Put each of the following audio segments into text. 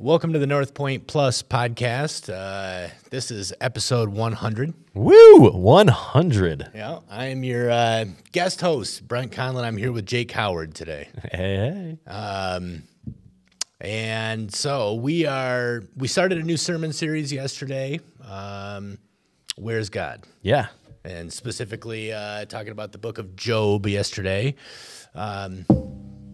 Welcome to the Northpointe Plus podcast. This is episode 100. Woo! 100. Yeah, I am your guest host, Brent Conlon. I'm here with Jake Howard today. Hey. And so we started a new sermon series yesterday, Where's God? Yeah. And specifically talking about the book of Job yesterday.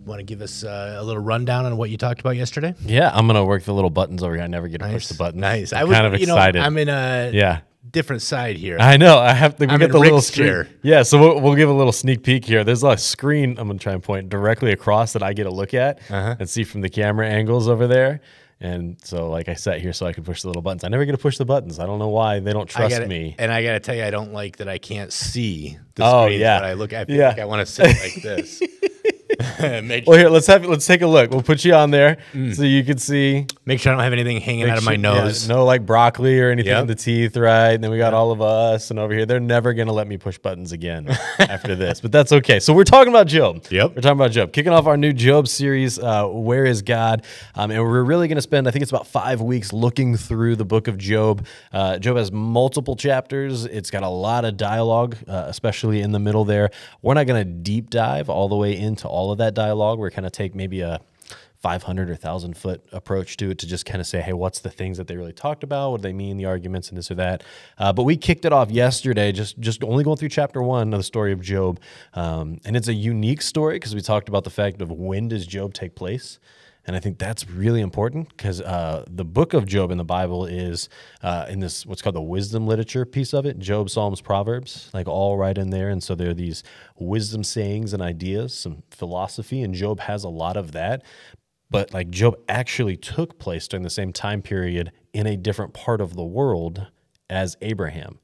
Want to give us a little rundown on what you talked about yesterday? Yeah, I'm going to work the little buttons over here. I never get to push the buttons. Nice. I'm kind of excited. I'm in a different side here. I know. I have to I'm get in the little Rick's screen. chair. Yeah, so we'll give a little sneak peek here. There's a screen I'm going to try and point directly across that I get to look at and see from the camera angles over there. And so, like, I sat here so I could push the little buttons. I never get to push the buttons. I don't know why. They don't trust me. And I got to tell you, I don't like that I can't see the screen that I look at. I feel like I want to sit like this. Well, here, let's take a look. We'll put you on there so you can see. Make sure I don't have anything hanging out of my nose. No, like broccoli or anything in the teeth, right? And then we got all of us, and over here, they're never going to let me push buttons again after this, but that's okay. So we're talking about Job. Yep. We're talking about Job. Kicking off our new Job series, Where is God? And we're really going to spend, I think it's about 5 weeks looking through the book of Job. Job has multiple chapters. It's got a lot of dialogue, especially in the middle there. We're not going to deep dive all the way into all of that dialogue. We're kind of take maybe a 500 or 1,000 foot approach to it to just kind of say, hey, what's the things that they really talked about? What do they mean, the arguments and this or that? But we kicked it off yesterday, just only going through chapter 1 of the story of Job. And it's a unique story because we talked about the fact of when does Job take place? And I think that's really important because the book of Job in the Bible is in this what's called the wisdom literature piece of it, Job, Psalms, Proverbs, like all right in there. And so there are these wisdom sayings and ideas, some philosophy, and Job has a lot of that. But like Job actually took place during the same time period in a different part of the world as Abraham.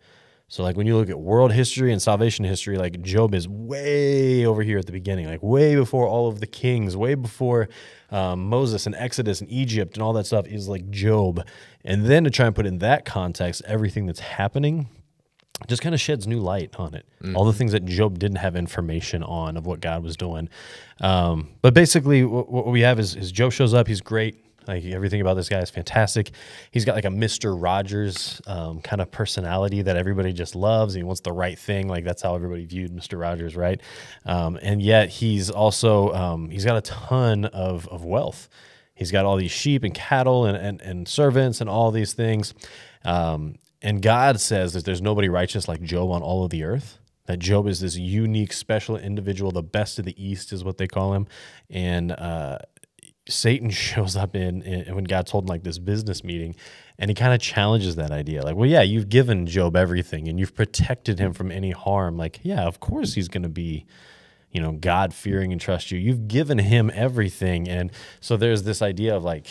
So like when you look at world history and salvation history, like Job is way over here at the beginning, like way before all of the kings, way before Moses and Exodus and Egypt and all that stuff is like Job. And then to try and put in that context, everything that's happening just kind of sheds new light on it. Mm-hmm. All the things that Job didn't have information on of what God was doing. But basically what we have is Job shows up. He's great. Like everything about this guy is fantastic. He's got like a Mr. Rogers kind of personality that everybody just loves. He wants the right thing. Like that's how everybody viewed Mr. Rogers, right? And yet he's also, he's got a ton of wealth. He's got all these sheep and cattle and servants and all these things. And God says that there's nobody righteous like Job on all of the earth. That Job is this unique, special individual. The best of the East is what they call him. And Satan shows up in when God's holding like this business meeting, and he kind of challenges that idea. Like, well, yeah, you've given Job everything, and you've protected him from any harm. Like, yeah, of course he's going to be, God-fearing and trust you. You've given him everything. And so there's this idea of like,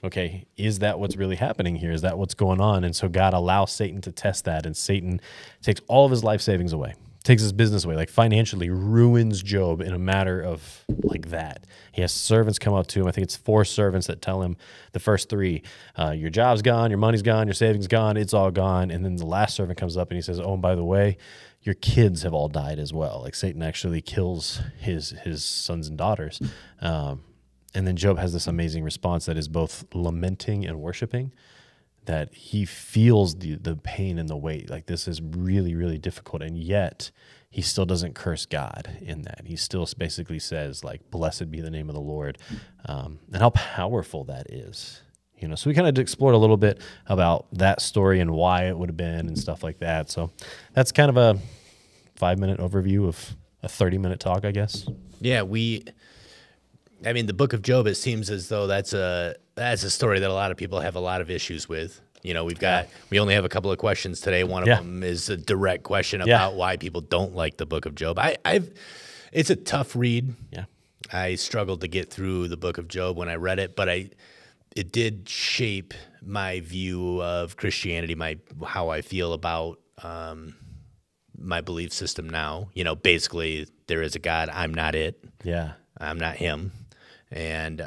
okay, is that what's really happening here? Is that what's going on? And so God allows Satan to test that, and Satan takes all of his life savings away, takes his business away, like financially ruins Job in a matter of like that. He has servants come up to him. I think it's 4 servants that tell him the first 3, your job's gone, your money's gone, your savings gone, it's all gone. And then the last servant comes up and he says, oh, and by the way, your kids have all died as well. Like Satan actually kills his sons and daughters. And then Job has this amazing response that is both lamenting and worshiping, that he feels the pain and the weight. Like this is really, really difficult. And yet he still doesn't curse God in that. He still basically says like, blessed be the name of the Lord. And how powerful that is. So we kind of explored a little bit about that story and why it would have been and stuff like that. So that's kind of a 5-minute overview of a 30-minute talk, I guess. Yeah, the book of Job, it seems as though that's a story that a lot of people have a lot of issues with. We only have a couple of questions today. One of them is a direct question about why people don't like the book of Job. It's a tough read. Yeah. I struggled to get through the book of Job when I read it, but it did shape my view of Christianity, how I feel about my belief system now. Basically there is a God. I'm not it. Yeah. I'm not him. And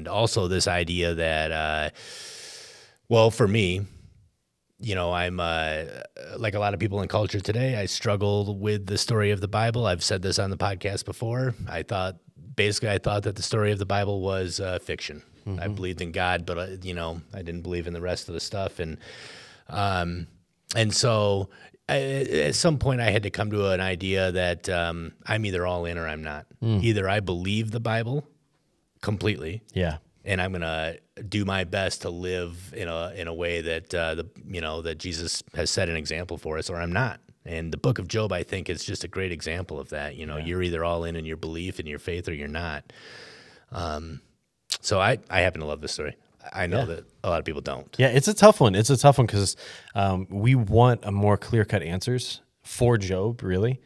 also this idea that, for me, I'm like a lot of people in culture today, I struggle with the story of the Bible. I've said this on the podcast before. I thought basically I thought that the story of the Bible was fiction. I believed in God, but I didn't believe in the rest of the stuff. And so at some point I had to come to an idea that I'm either all in or I'm not. Either I believe the Bible completely, and I'm gonna do my best to live in a way that that Jesus has set an example for us, or I'm not. And the Book of Job, I think, is just a great example of that. You're either all in your belief and your faith, or you're not. So I happen to love this story. I know that a lot of people don't. Yeah, it's a tough one. It's a tough one because we want a more clear-cut answers for Job, really.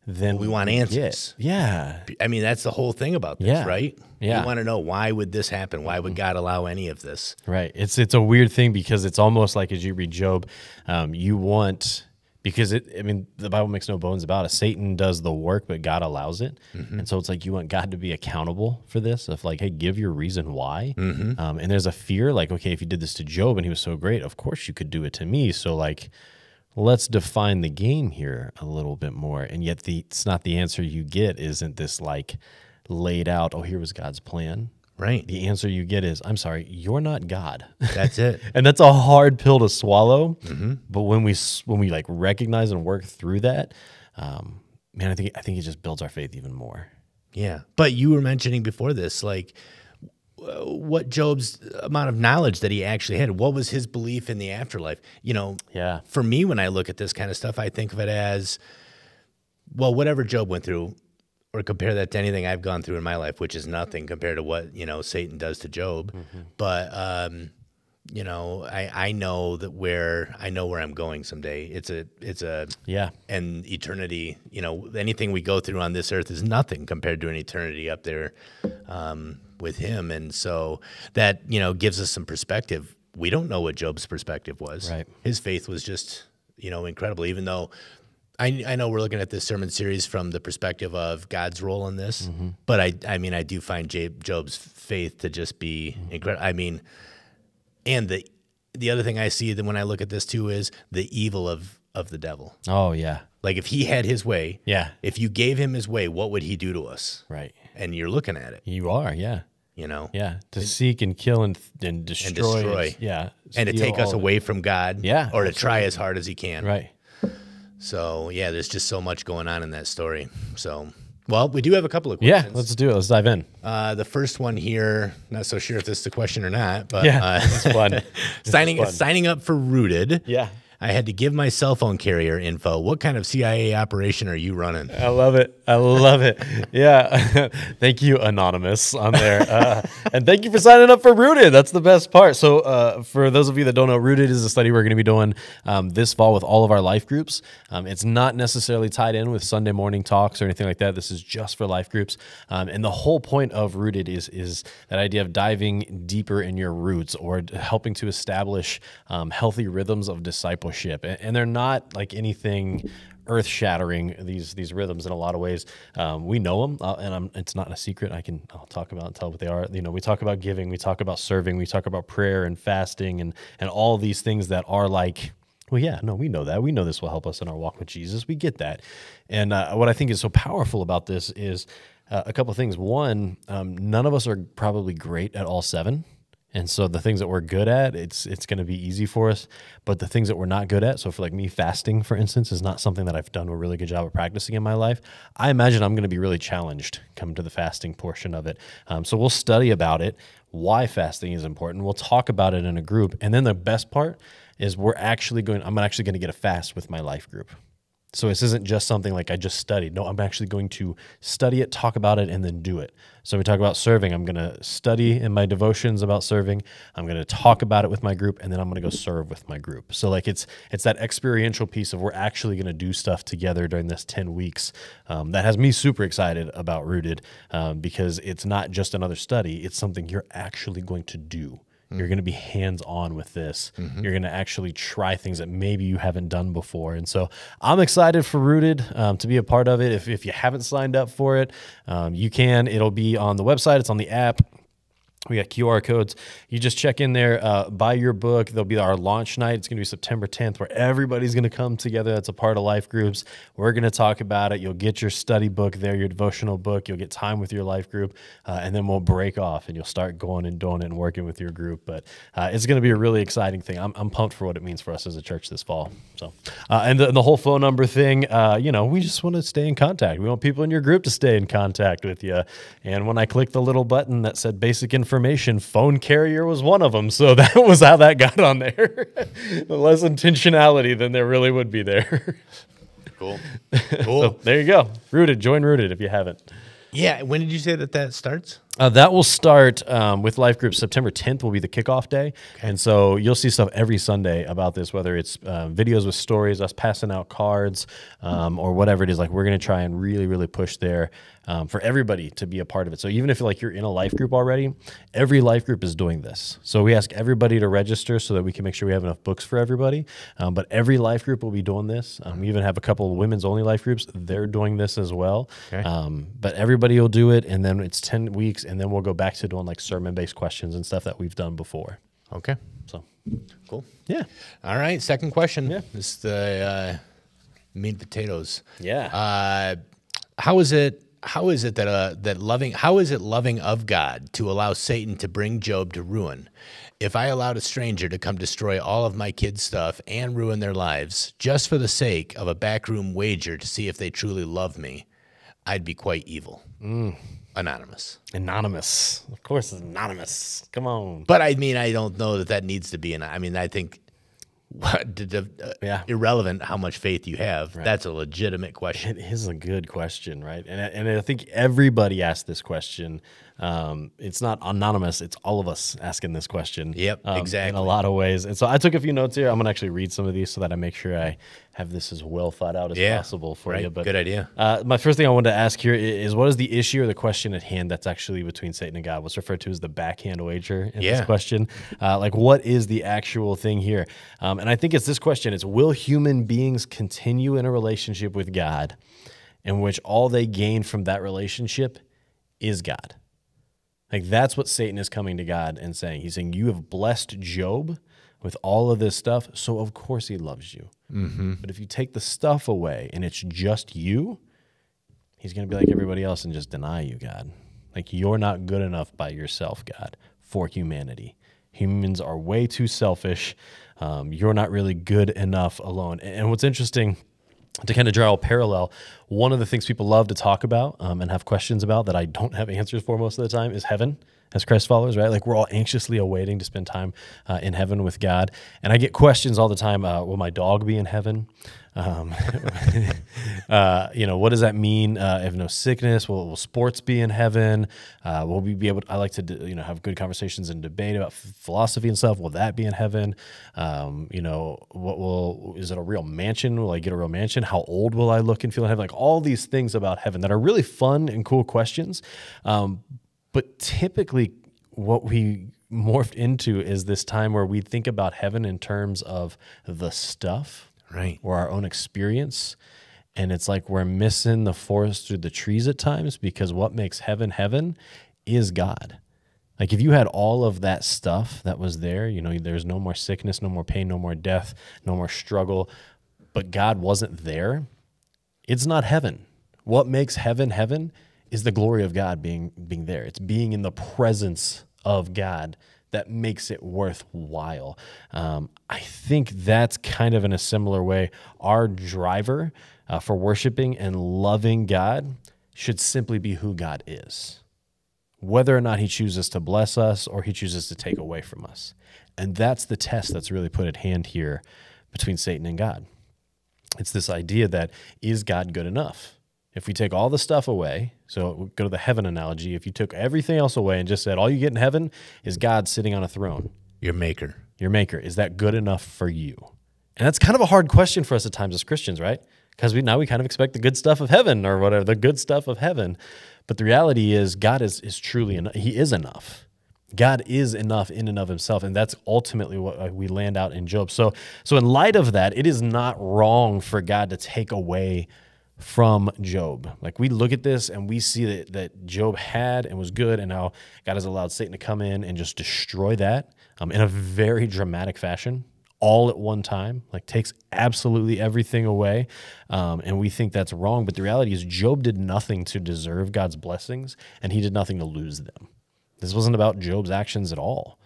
Then we want answers. Yeah. I mean, that's the whole thing about this, right? Yeah. We want to know, why would this happen? Why would God allow any of this? Right. It's a weird thing because it's almost like as you read Job, you want... Because the Bible makes no bones about it. Satan does the work, but God allows it. And so it's like you want God to be accountable for this, of like, hey, give your reason why. And there's a fear like, okay, if you did this to Job and he was so great, of course you could do it to me. So like, let's define the game here a little bit more. And yet it's not the answer you get isn't this like laid out, oh, here was God's plan. Right. The answer you get is, I'm sorry, you're not God. That's it. And that's a hard pill to swallow. But when we like recognize and work through that, man, I think it just builds our faith even more. Yeah. But you were mentioning before this, like, what Job's amount of knowledge that he actually had. What was his belief in the afterlife? For me, when I look at this kind of stuff, I think of it as, well, whatever Job went through, or compare that to anything I've gone through in my life, which is nothing compared to what, Satan does to Job. But, I know where I'm going someday. It's and eternity, anything we go through on this earth is nothing compared to an eternity up there, with him. And so that, gives us some perspective. We don't know what Job's perspective was. Right. His faith was just, incredible, even though I know we're looking at this sermon series from the perspective of God's role in this, but I do find Job's faith to just be incredible. I mean, and the other thing I see that when I look at this too is the evil of the devil. Oh yeah. Like if he had his way, if you gave him his way, what would he do to us? Right. And you're looking at it. You are, yeah. Yeah. To seek and kill and destroy. Yeah. And to take us away from God. Yeah. Or to try as hard as he can. Right. So, yeah, there's just so much going on in that story. So, well, we do have a couple of questions. Yeah, let's do it. Let's dive in. The first one here, not so sure if this is a question or not, but it's fun. Signing up for Rooted. Yeah. I had to give my cell phone carrier info. What kind of CIA operation are you running? I love it. Yeah. Thank you, Anonymous, on there. And thank you for signing up for Rooted. That's the best part. So for those of you that don't know, Rooted is a study we're going to be doing this fall with all of our life groups. It's not necessarily tied in with Sunday morning talks or anything like that. This is just for life groups. And the whole point of Rooted is that idea of diving deeper in your roots, or helping to establish healthy rhythms of discipleship. And they're not like anything earth-shattering, these rhythms in a lot of ways. We know them, and it's not a secret. I'll talk about and tell what they are. We talk about giving, we talk about serving, we talk about prayer and fasting, and all these things that are like, well, yeah, no, we know that. We know this will help us in our walk with Jesus. We get that. And what I think is so powerful about this is a couple of things. One, none of us are probably great at all seven. And so the things that we're good at, it's going to be easy for us. But the things that we're not good at, so for like me, fasting, for instance, is not something that I've done a really good job of practicing in my life. I imagine I'm going to be really challenged coming to the fasting portion of it. So we'll study about it, why fasting is important. We'll talk about it in a group. And then the best part is I'm actually going to get a fast with my life group. So this isn't just something like I just studied. No, I'm actually going to study it, talk about it, and then do it. So we talk about serving. I'm going to study in my devotions about serving. I'm going to talk about it with my group, and then I'm going to go serve with my group. So like it's that experiential piece of we're actually going to do stuff together during this 10 weeks. That has me super excited about Rooted because it's not just another study. It's something you're actually going to do. You're going to be hands-on with this. You're going to actually try things that maybe you haven't done before. And so I'm excited for Rooted to be a part of it. If you haven't signed up for it, you can. It'll be on the website. It's on the app. We got QR codes. You just check in there, buy your book. There'll be our launch night. It's going to be September 10th, where everybody's going to come together. That's a part of life groups. We're going to talk about it. You'll get your study book there, your devotional book. You'll get time with your life group, and then we'll break off, and you'll start going and doing it and working with your group. But it's going to be a really exciting thing. I'm pumped for what it means for us as a church this fall. So, and the whole phone number thing, we just want to stay in contact. We want people in your group to stay in contact with you. And when I clicked the little button that said basic information, phone carrier was one of them. So that was how that got on there. Less intentionality than there really would be there. Cool. So there you go. Rooted. Join Rooted if you haven't. Yeah. When did you say that starts? That will start with Life Group. September 10th will be the kickoff day. Okay. And so you'll see stuff every Sunday about this, whether it's videos with stories, us passing out cards, or whatever it is. Like, we're going to try and really, really push there for everybody to be a part of it. So even if you're in a life group already, every life group is doing this. So we ask everybody to register so that we can make sure we have enough books for everybody. But every life group will be doing this. We even have a couple of women's only life groups. They're doing this as well. Okay. But everybody will do it. And then it's 10 weeks. And then we'll go back to doing like sermon-based questions and stuff that we've done before. Okay. So cool. Yeah. All right. Second question. Yeah. This is the meat and potatoes. Yeah. How is it loving of God to allow Satan to bring Job to ruin? If I allowed a stranger to come destroy all of my kids' stuff and ruin their lives just for the sake of a backroom wager to see if they truly love me, I'd be quite evil. Anonymous. Of course, it's anonymous. Come on. But I mean, I don't know that needs to be I think irrelevant how much faith you have. Right. That's a legitimate question. It is a good question, right? And I think everybody asked this question. It's not anonymous. It's all of us asking this question. Yep, exactly. In a lot of ways. And so I took a few notes here. I'm going to actually read some of these so that I make sure I have this as well thought out as possible for you. But good idea. My first thing I wanted to ask here is, what is the issue or the question at hand that's actually between Satan and God? What's referred to as the backhand wager in this question? What is the actual thing here? And I think it's this question. It's, will human beings continue in a relationship with God in which all they gain from that relationship is God? Like, that's what Satan is coming to God and saying. He's saying, you have blessed Job with all of this stuff, so of course he loves you. Mm-hmm. But if you take the stuff away and it's just you, he's going to be like everybody else and just deny you, God. Like, you're not good enough by yourself, God, for humanity. Humans are way too selfish. You're not really good enough alone. And what's interesting, to kind of draw a parallel, one of the things people love to talk about and have questions about that I don't have answers for most of the time is heaven as Christ followers, right? Like, we're all anxiously awaiting to spend time in heaven with God. And I get questions all the time, will my dog be in heaven? What does that mean if no sickness? Will sports be in heaven? Will we be able to, I like to, have good conversations and debate about philosophy and stuff. Will that be in heaven? Is it a real mansion? Will I get a real mansion? How old will I look and feel in heaven? Like, all these things about heaven that are really fun and cool questions. But typically what we morphed into is this time where we think about heaven in terms of the stuff. Right. Or our own experience. And it's like we're missing the forest through the trees at times, because what makes heaven heaven is God. Like, if you had all of that stuff that was there, there's no more sickness, no more pain, no more death, no more struggle, but God wasn't there, it's not heaven. What makes heaven heaven is the glory of God being there. It's being in the presence of God that makes it worthwhile. I think that's kind of in a similar way. Our driver for worshiping and loving God should simply be who God is, whether or not he chooses to bless us or he chooses to take away from us. And that's the test that's really put at hand here between Satan and God. It's this idea that, is God good enough? If we take all the stuff away, so we'll go to the heaven analogy, if you took everything else away and just said, all you get in heaven is God sitting on a throne. Your maker. Is that good enough for you? And that's kind of a hard question for us at times as Christians, right? Because we kind of expect the good stuff of heaven or whatever, the good stuff of heaven. But the reality is God is truly enough. He is enough. God is enough in and of himself, and that's ultimately what we land out in Job. So in light of that, it is not wrong for God to take away from Job. Like, we look at this and we see that Job had and was good, and now God has allowed Satan to come in and just destroy that in a very dramatic fashion, all at one time, like takes absolutely everything away. And we think that's wrong. But the reality is Job did nothing to deserve God's blessings, and he did nothing to lose them. This wasn't about Job's actions at all,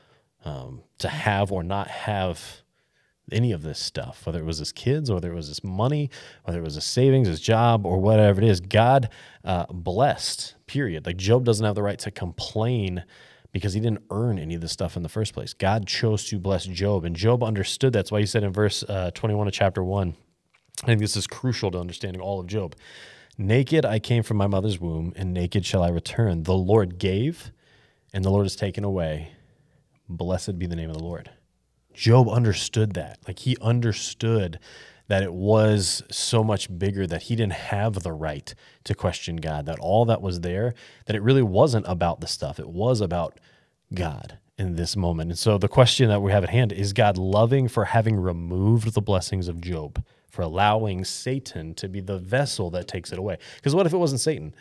to have or not have any of this stuff, whether it was his kids, whether it was his money, whether it was his savings, his job, or whatever it is. God blessed, period. Like, Job doesn't have the right to complain because he didn't earn any of this stuff in the first place. God chose to bless Job, and Job understood that. That's why he said in verse 21 of chapter 1, I think this is crucial to understanding all of Job. Naked I came from my mother's womb, and naked shall I return. The Lord gave, and the Lord has taken away. Blessed be the name of the Lord. Job understood that. Like, he understood that it was so much bigger, that he didn't have the right to question God, that all that was there, that it really wasn't about the stuff. It was about God in this moment. And so the question that we have at hand, is God loving for having removed the blessings of Job, for allowing Satan to be the vessel that takes it away? Because what if it wasn't Satan?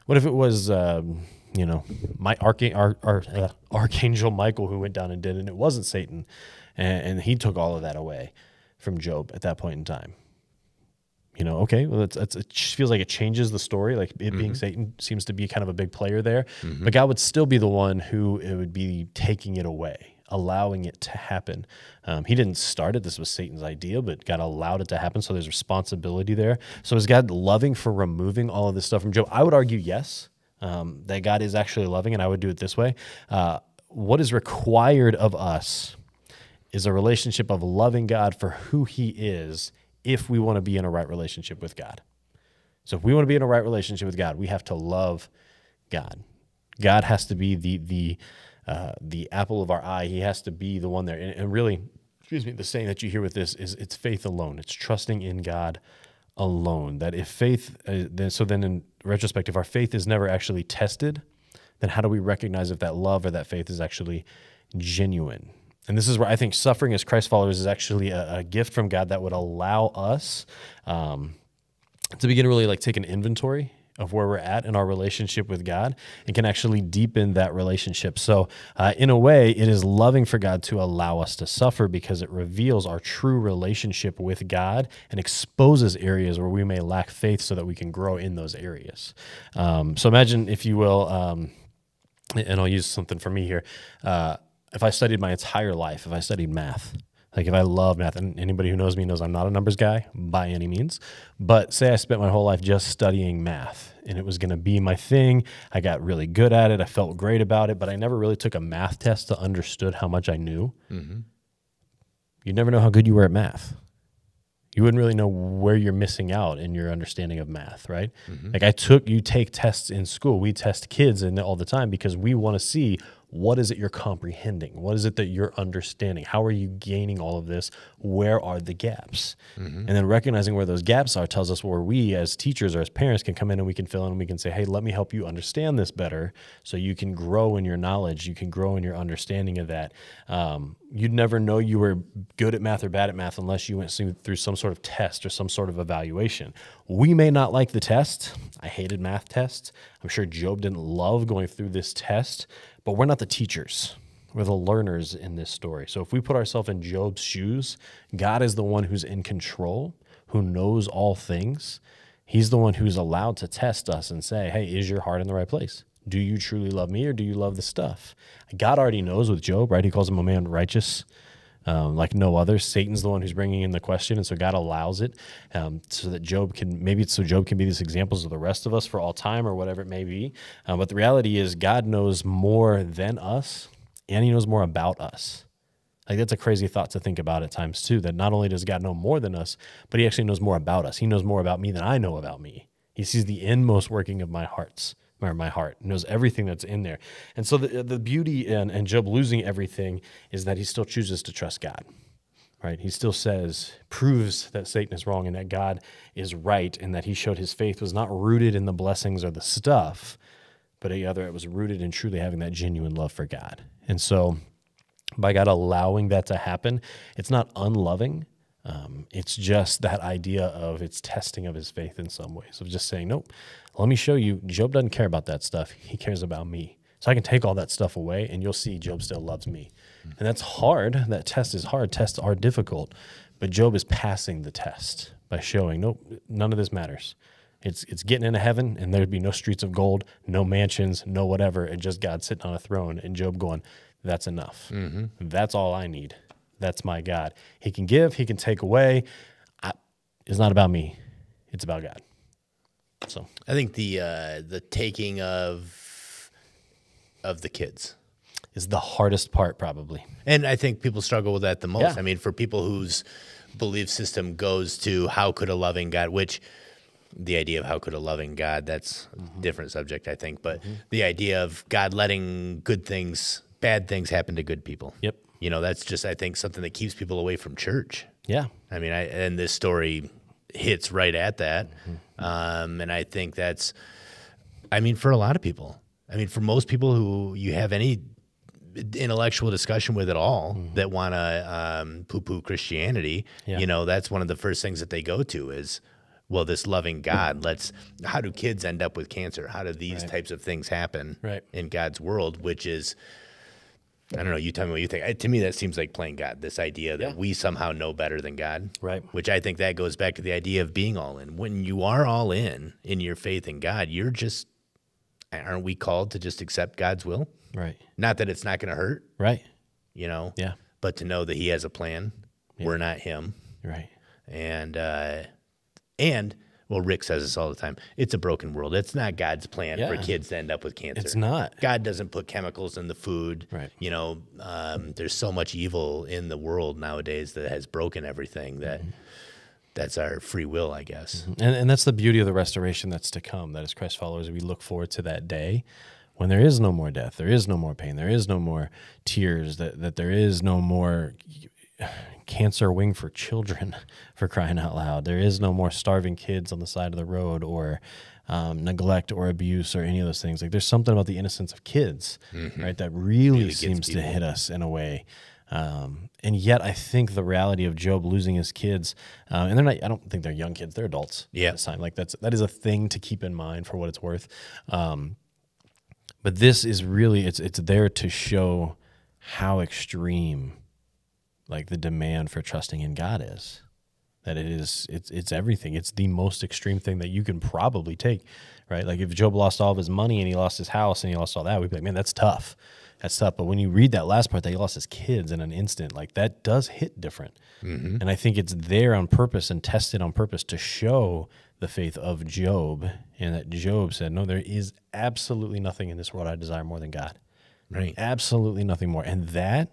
What if it was, my Archangel Michael who went down and did it, and it wasn't Satan? And he took all of that away from Job at that point in time. Okay, well, it feels like it changes the story. Like, it being Satan seems to be kind of a big player there. But God would still be the one who it would be taking it away, allowing it to happen. He didn't start it. This was Satan's idea, but God allowed it to happen, so there's responsibility there. So is God loving for removing all of this stuff from Job? I would argue yes, that God is actually loving, and I would do it this way. What is required of us is a relationship of loving God for who he is, if we want to be in a right relationship with God. So if we want to be in a right relationship with God, we have to love God. God has to be the apple of our eye. He has to be the one there. And really, the saying that you hear with this is, it's faith alone. It's trusting in God alone. That if faith, then in retrospect, if our faith is never actually tested, then how do we recognize if that love or that faith is actually genuine? And this is where I think suffering as Christ followers is actually a gift from God that would allow us to begin to really take an inventory of where we're at in our relationship with God, and can actually deepen that relationship. So in a way, it is loving for God to allow us to suffer, because it reveals our true relationship with God and exposes areas where we may lack faith, so that we can grow in those areas. So imagine, if you will, and I'll use something for me here, if I studied my entire life, if I studied math, like if I love math, and anybody who knows me knows I'm not a numbers guy by any means, but say I spent my whole life just studying math, and it was going to be my thing. I got really good at it. I felt great about it, but I never really took a math test to understood how much I knew. You'd never know how good you were at math. You wouldn't really know where you're missing out in your understanding of math, right? Like, you take tests in school. We test kids all the time, because we want to see, what is it you're comprehending? What is it that you're understanding? How are you gaining all of this? Where are the gaps? And then recognizing where those gaps are tells us where we as teachers or as parents can come in and we can fill in, and we can say, hey, let me help you understand this better, so you can grow in your knowledge. You can grow in your understanding of that. You'd never know you were good at math or bad at math unless you went through some sort of test or some sort of evaluation. We may not like the test. I hated math tests. I'm sure Job didn't love going through this test, but we're not the teachers. We're the learners in this story. So if we put ourselves in Job's shoes, God is the one who's in control, who knows all things. He's the one who's allowed to test us and say, hey, is your heart in the right place? Do you truly love me, or do you love the stuff? God already knows with Job, right? He calls him a man righteous, like no other. Satan's the one who's bringing in the question, and so God allows it so that Job can be these examples of the rest of us for all time, or whatever it may be. But the reality is, God knows more than us, and he knows more about us. Like, that's a crazy thought to think about at times too, that not only does God know more than us, but he actually knows more about us. He knows more about me than I know about me. He sees the inmost working of my heart, knows everything that's in there. And so the beauty in Job losing everything is that he still chooses to trust God, right? He still proves that Satan is wrong and that God is right, and that he showed his faith was not rooted in the blessings or the stuff, but it was rooted in truly having that genuine love for God. And so by God allowing that to happen, it's not unloving, It's just that idea of it's testing of his faith in some ways, of just saying, nope, let me show you, Job doesn't care about that stuff. He cares about me. So I can take all that stuff away, and you'll see Job still loves me. And that's hard. That test is hard. Tests are difficult. But Job is passing the test by showing, nope, none of this matters. It's getting into heaven, and there'd be no streets of gold, no mansions, no whatever, and just God sitting on a throne, and Job going, that's enough. That's all I need. That's my God. He can give, he can take away. It's not about me. It's about God. So I think the taking of the kids is the hardest part, probably. And I think people struggle with that the most. Yeah. I mean, for people whose belief system goes to how could a loving God, which the idea of how could a loving God, that's a different subject, I think. But the idea of God letting bad things happen to good people. Yep. You know, that's just, I think, something that keeps people away from church. Yeah. I mean, and this story hits right at that. And I think that's, I mean, for a lot of people, I mean, for most people who you have any intellectual discussion with at all that want to poo-poo Christianity, you know, that's one of the first things that they go to is, well, this loving God, how do kids end up with cancer? How do these types of things happen in God's world, which is, I don't know, you tell me what you think. To me, that seems like playing God, this idea that we somehow know better than God, which I think that goes back to the idea of being all in. When you are all in your faith in God, aren't we called to just accept God's will? Right. Not that it's not going to hurt. Right. You know? Yeah. But to know that he has a plan. Yeah. We're not him. Right. And well, Rick says this all the time. It's a broken world. It's not God's plan for kids to end up with cancer. It's not. God doesn't put chemicals in the food. Right. You know, there's so much evil in the world nowadays that has broken everything that that's our free will, I guess. And that's the beauty of the restoration that's to come, that as Christ followers, we look forward to that day when there is no more death, there is no more pain, there is no more tears, that there is no more cancer wing for children, for crying out loud. There is no more starving kids on the side of the road, or neglect or abuse or any of those things. Like, there's something about the innocence of kids, right, that really seems to hit us in a way. And yet I think the reality of Job losing his kids, and they're not, I don't think they're young kids, they're adults. Yeah. This time. Like, that is a thing to keep in mind for what it's worth. But this is really, it's there to show how extreme, like, the demand for trusting in God is. That it's everything. It's the most extreme thing that you can probably take, right? Like, if Job lost all of his money and he lost his house and he lost all that, we'd be like, man, that's tough. That's tough. But when you read that last part that he lost his kids in an instant, like, that does hit different. And I think it's there on purpose and tested on purpose to show the faith of Job, and that Job said, no, there is absolutely nothing in this world I desire more than God. Right? Absolutely nothing more. And that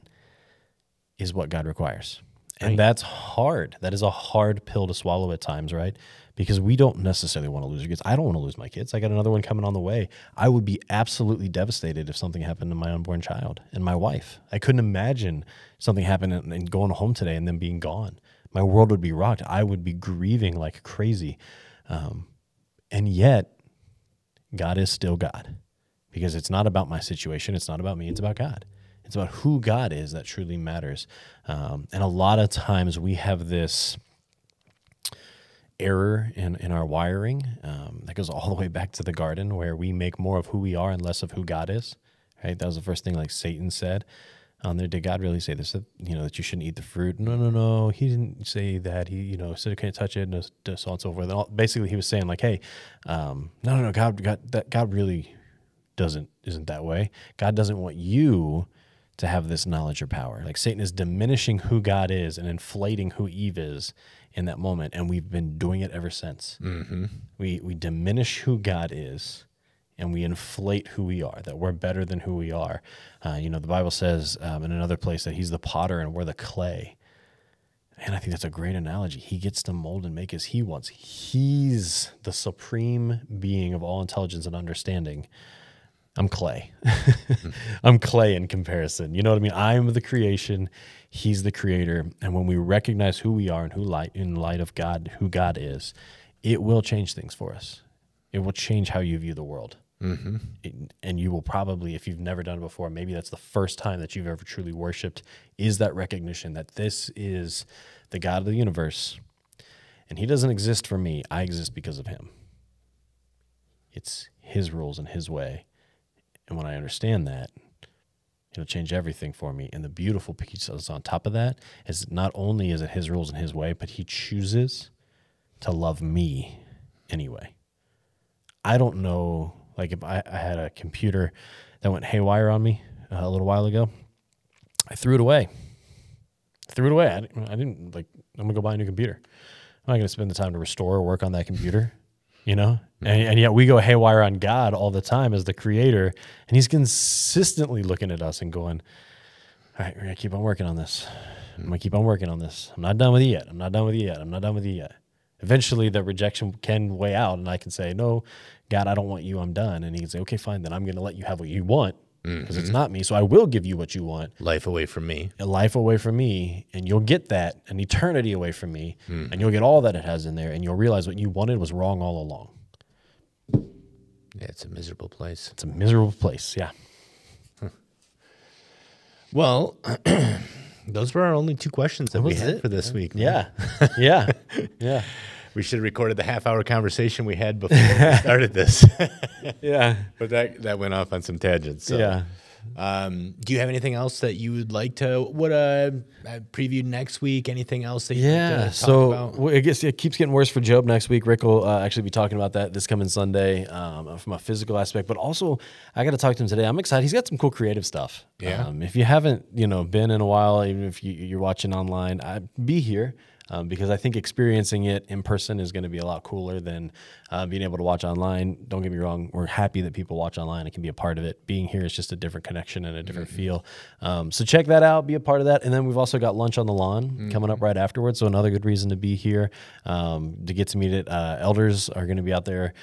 is what God requires. And that's hard. That is a hard pill to swallow at times, right? Because we don't necessarily want to lose our kids. I don't want to lose my kids. I got another one coming on the way. I would be absolutely devastated if something happened to my unborn child and my wife. I couldn't imagine something happening and going home today and then being gone. My world would be rocked. I would be grieving like crazy. And yet, God is still God. Because it's not about my situation. It's not about me. It's about God. It's about who God is that truly matters. And a lot of times we have this error in our wiring that goes all the way back to the garden, where we make more of who we are and less of who God is. Right? That was the first thing, like, Satan said. Did God really say this? That you shouldn't eat the fruit? No. He didn't say that. He said you can't touch it, and so on and so forth. And basically, he was saying, like, hey, no. God really isn't that way. God doesn't want you to have this knowledge or power. Like, Satan is diminishing who God is and inflating who Eve is in that moment, and we've been doing it ever since. We diminish who God is, and we inflate who we are, that we're better than who we are. The Bible says in another place that he's the potter and we're the clay. And I think that's a great analogy. He gets to mold and make as he wants. He's the supreme being of all intelligence and understanding. I'm clay. I'm clay in comparison. You know what I mean? I'm the creation. He's the creator. And when we recognize who we are and in light of God, who God is, it will change things for us. It will change how you view the world. And you will probably, if you've never done it before, maybe that's the first time that you've ever truly worshiped, is that recognition that this is the God of the universe. And he doesn't exist for me. I exist because of him. It's his rules and his way. And when I understand that, it'll change everything for me. And the beautiful piece is on top of that is not only is it his rules and his way, but he chooses to love me anyway. I don't know, like if I had a computer that went haywire on me a little while ago, I threw it away. I didn't like, I'm going to go buy a new computer. I'm not going to spend the time to restore or work on that computer, you know? And yet we go haywire on God all the time as the creator, and he's consistently looking at us and going, all right, we're going to keep on working on this. I'm going to keep on working on this. I'm not done with you yet. I'm not done with you yet. I'm not done with you yet. Eventually the rejection can weigh out, and I can say, no, God, I don't want you. I'm done. And he can say, okay, fine. Then I'm going to let you have what you want because it's not me. So I will give you what you want. Life away from me. A life away from me. And you'll get that, an eternity away from me. And you'll get all that it has in there. And you'll realize what you wanted was wrong all along. Yeah, it's a miserable place. It's a miserable place, yeah. Well, those were our only 2 questions that we had for this week. Yeah, yeah, yeah. We should have recorded the half-hour conversation we had before we started this. Yeah. But that went off on some tangents. So. Yeah. Do you have anything else that you would like to preview next week? Anything else that you'd like to talk about? I guess it keeps getting worse for Job next week. Rick will actually be talking about that this coming Sunday from a physical aspect, but also I got to talk to him today. I'm excited. He's got some cool creative stuff. Yeah. If you haven't, been in a while, even if you're watching online, be here. Because I think experiencing it in person is going to be a lot cooler than being able to watch online. Don't get me wrong. We're happy that people watch online and can be a part of it. Being here is just a different connection and a different feel. So check that out. Be a part of that. And then we've also got lunch on the lawn coming up right afterwards. So another good reason to be here, to get to meet it. Elders are going to be out there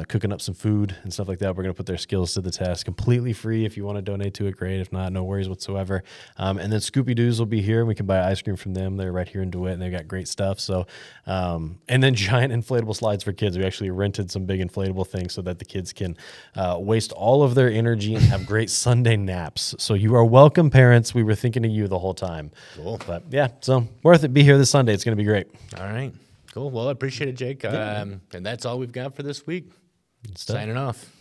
cooking up some food and stuff like that. We're going to put their skills to the test. Completely free. If you want to donate to it, great. If not, no worries whatsoever. And then Scoopy Doos will be here. We can buy ice cream from them. They're right here in DeWitt, and they've got great stuff. So, and then giant inflatable slides for kids. We actually rented some big inflatable things so that the kids can waste all of their energy and have great Sunday naps. So you are welcome, parents. We were thinking of you the whole time. Cool. But yeah, so worth it. Be here this Sunday. It's going to be great. All right. Cool. Well, I appreciate it, Jake. And that's all we've got for this week. Signing off.